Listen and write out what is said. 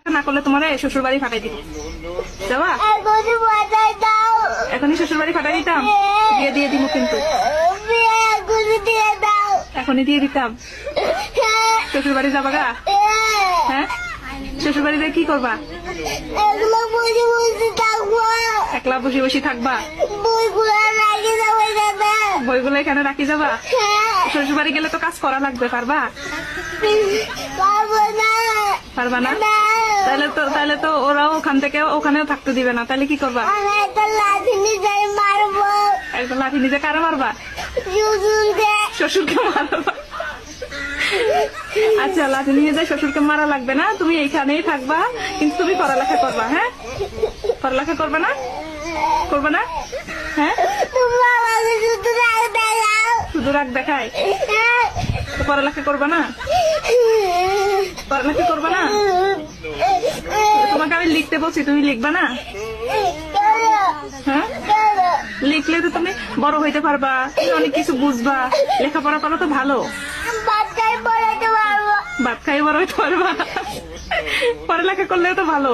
না করলে তোমার শ্বশুর বাড়ি ফাটাই দিব। যাবা? এখনই শ্বশুর বাড়ি ফাটাই দিতাম, বিয়ে দিয়ে দিব কিন্তু, এখনই দিয়ে দিতাম। শ্বশুর বাড়ি যাবা গা? হ্যাঁ, শ্বশুর বাড়িতে কি করবা? একলা বসে বসে থাকবা? বইগুলো এখানে রাখি যাবা? শ্বশুর বাড়ি গেলে তো কাজ করা লাগবে, পারবা? পারবা না? তাহলে তো ওরাও ওখান থেকে ওখানেও থাকতে দিবে না, তাহলে কি করবা? একদম লাঠি নিজে কারো মারবা? শ্বশুরকে মারবা? আচ্ছা, লাঠি নিয়ে যায় শ্বশুরকে মারা লাগবে না, তুমি এইখানেই থাকবা, কিন্তু তুমি পড়ালেখা করবা। হ্যাঁ, পড়ালেখা করবে না? করবে না? হ্যাঁ, শুধু রাগ দেখায়, তো পড়ালেখা করবে না? পড়ালেখা করবে না? তোমাকে আমি লিখতে বলছি, তুমি লিখবা না? হ্যাঁ, লিখলে তো তুমি বড় হইতে পারবা, তুমি অনেক কিছু বুঝবা, লেখাপড়া করো তো ভালো, ভাত খাই বড় হইতে পারবা, পড়ালেখা করলেও তো ভালো।